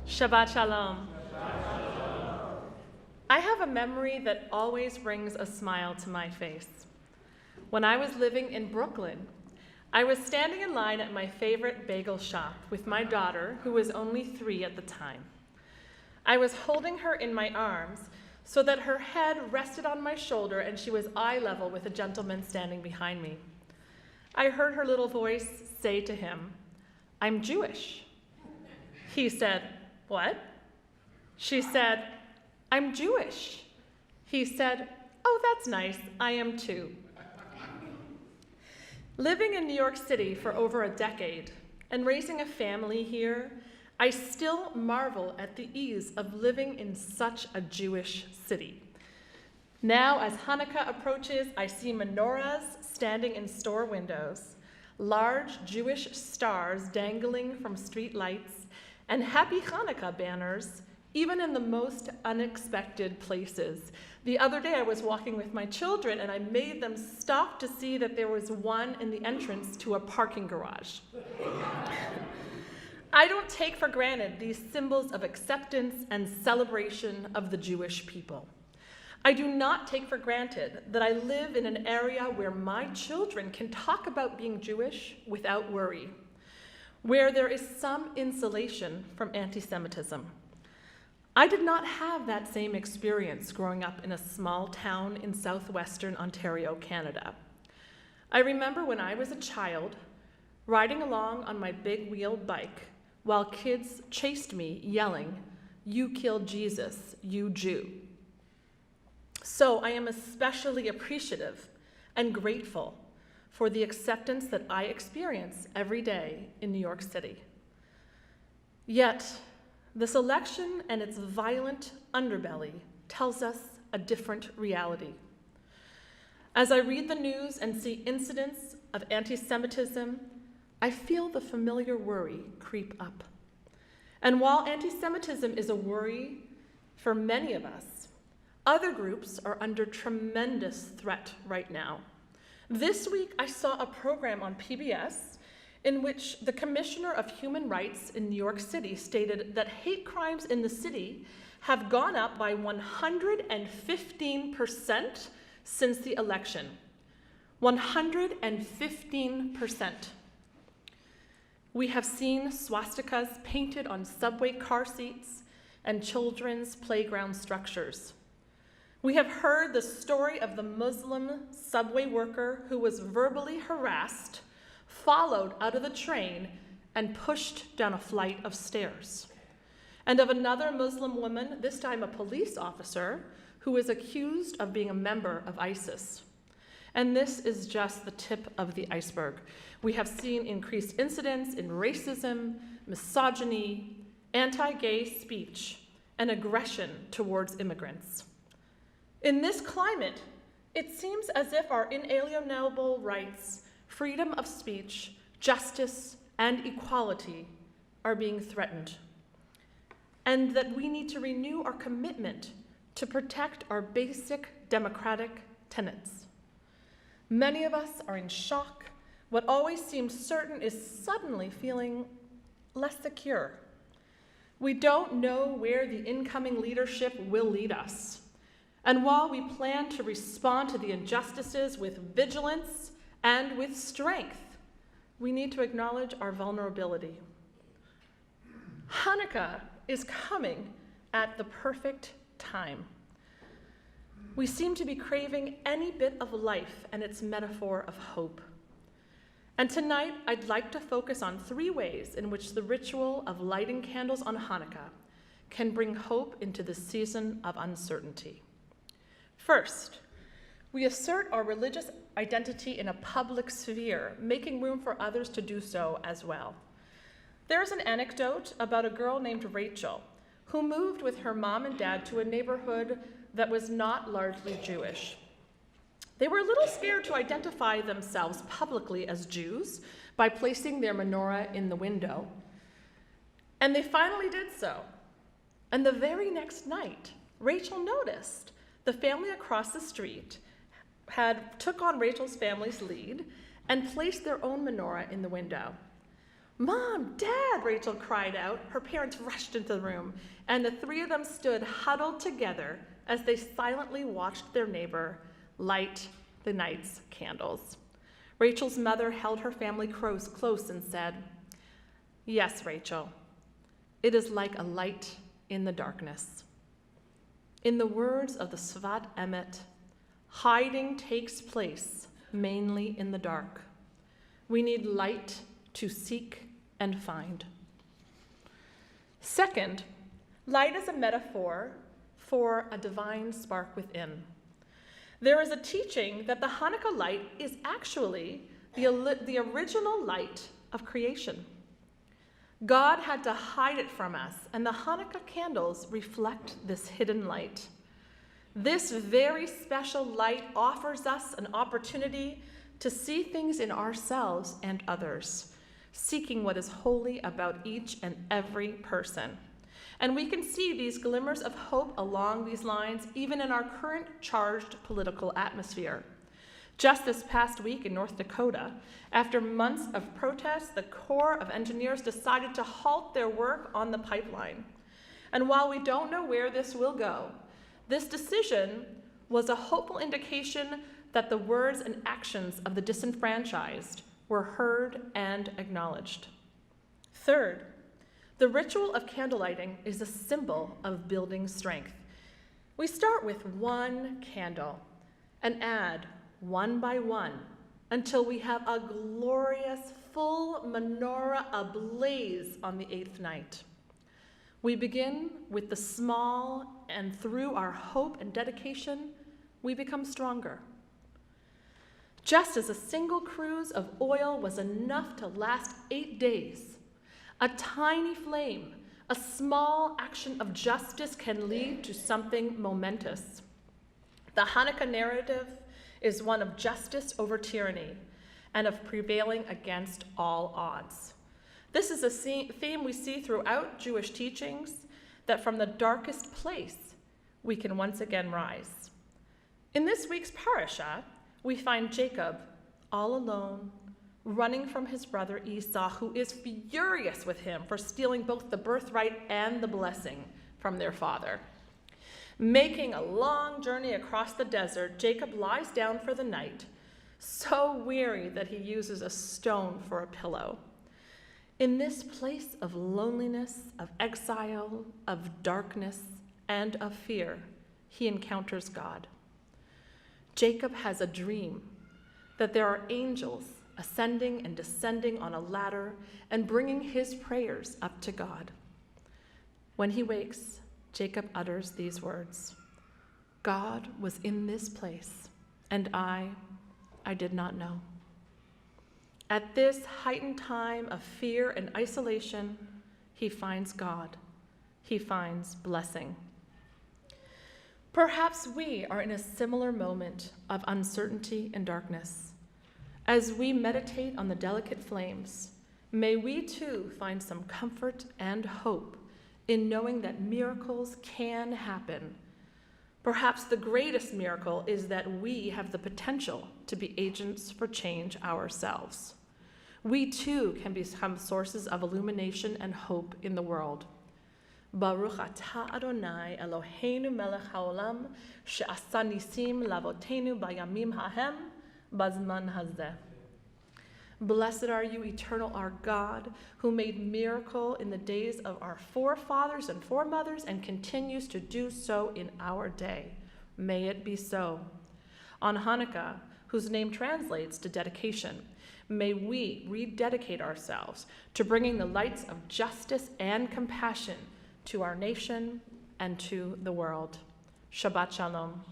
Shabbat Shalom. I have a memory that always brings a smile to my face. When I was living in Brooklyn, I was standing in line at my favorite bagel shop with my daughter, who was only 3 at the time. I was holding her in my arms so that her head rested on my shoulder and she was eye level with a gentleman standing behind me. I heard her little voice say to him, "I'm Jewish." He said, "What?" She said, "I'm Jewish." He said, "Oh, that's nice. I am too." Living in New York City for over a decade and raising a family here, I still marvel at the ease of living in such a Jewish city. Now, as Hanukkah approaches, I see menorahs standing in store windows, large Jewish stars dangling from street lights, and Happy Hanukkah banners, even in the most unexpected places. The other day I was walking with my children and I made them stop to see that there was one in the entrance to a parking garage. I don't take for granted these symbols of acceptance and celebration of the Jewish people. I do not take for granted that I live in an area where my children can talk about being Jewish without worry, where there is some insulation from anti-Semitism. I did not have that same experience growing up in a small town in southwestern Ontario, Canada. I remember when I was a child, riding along on my big-wheeled bike while kids chased me yelling, "You killed Jesus, you Jew." So I am especially appreciative and grateful for the acceptance that I experience every day in New York City. Yet, this election and its violent underbelly tells us a different reality. As I read the news and see incidents of anti-Semitism, I feel the familiar worry creep up. And while anti-Semitism is a worry for many of us, other groups are under tremendous threat right now. This week, I saw a program on PBS in which the Commissioner of Human Rights in New York City stated that hate crimes in the city have gone up by 115% since the election. 115%. We have seen swastikas painted on subway car seats and children's playground structures. We have heard the story of the Muslim subway worker who was verbally harassed, followed out of the train, and pushed down a flight of stairs. And of another Muslim woman, this time a police officer, who was accused of being a member of ISIS. And this is just the tip of the iceberg. We have seen increased incidents in racism, misogyny, anti-gay speech, and aggression towards immigrants. In this climate, it seems as if our inalienable rights, freedom of speech, justice, and equality are being threatened, and that we need to renew our commitment to protect our basic democratic tenets. Many of us are in shock. What always seemed certain is suddenly feeling less secure. We don't know where the incoming leadership will lead us. And while we plan to respond to the injustices with vigilance and with strength, we need to acknowledge our vulnerability. Hanukkah is coming at the perfect time. We seem to be craving any bit of life and its metaphor of hope. And tonight, I'd like to focus on 3 ways in which the ritual of lighting candles on Hanukkah can bring hope into the season of uncertainty. First, we assert our religious identity in a public sphere, making room for others to do so as well. There is an anecdote about a girl named Rachel who moved with her mom and dad to a neighborhood that was not largely Jewish. They were a little scared to identify themselves publicly as Jews by placing their menorah in the window. And they finally did so. And the very next night, Rachel noticed the family across the street took on Rachel's family's lead and placed their own menorah in the window. "Mom, Dad," Rachel cried out. Her parents rushed into the room, and the three of them stood huddled together as they silently watched their neighbor light the night's candles. Rachel's mother held her family close and said, "Yes, Rachel, it is like a light in the darkness." In the words of the Svat Emet, hiding takes place mainly in the dark. We need light to seek and find. Second, light is a metaphor for a divine spark within. There is a teaching that the Hanukkah light is actually the original light of creation. God had to hide it from us, and the Hanukkah candles reflect this hidden light. This very special light offers us an opportunity to see things in ourselves and others, seeking what is holy about each and every person. And we can see these glimmers of hope along these lines even in our current charged political atmosphere. Just this past week in North Dakota, after months of protests, the Corps of Engineers decided to halt their work on the pipeline. And while we don't know where this will go, this decision was a hopeful indication that the words and actions of the disenfranchised were heard and acknowledged. Third, the ritual of candlelighting is a symbol of building strength. We start with one candle and add one by one until we have a glorious full menorah ablaze on the 8th night. We begin with the small, and through our hope and dedication, we become stronger. Just as a single cruse of oil was enough to last 8 days, a tiny flame, a small action of justice can lead to something momentous. The Hanukkah narrative is one of justice over tyranny and of prevailing against all odds. This is a theme we see throughout Jewish teachings, that from the darkest place, we can once again rise. In this week's parasha, we find Jacob all alone, running from his brother Esau, who is furious with him for stealing both the birthright and the blessing from their father. Making a long journey across the desert, Jacob lies down for the night, so weary that he uses a stone for a pillow. In this place of loneliness, of exile, of darkness, and of fear, he encounters God. Jacob has a dream that there are angels ascending and descending on a ladder and bringing his prayers up to God. When he wakes, Jacob utters these words, "God was in this place, and I did not know." At this heightened time of fear and isolation, he finds God. He finds blessing. Perhaps we are in a similar moment of uncertainty and darkness. As we meditate on the delicate flames, may we too find some comfort and hope in knowing that miracles can happen. Perhaps the greatest miracle is that we have the potential to be agents for change ourselves. We too can become sources of illumination and hope in the world. Baruch atah Adonai Eloheinu melech haolam she'asa nisim lavotenu bayamim hahem bazman hazeh. Blessed are you, eternal our God, who made miracle in the days of our forefathers and foremothers and continues to do so in our day. May it be so. On Hanukkah, whose name translates to dedication, may we rededicate ourselves to bringing the lights of justice and compassion to our nation and to the world. Shabbat Shalom.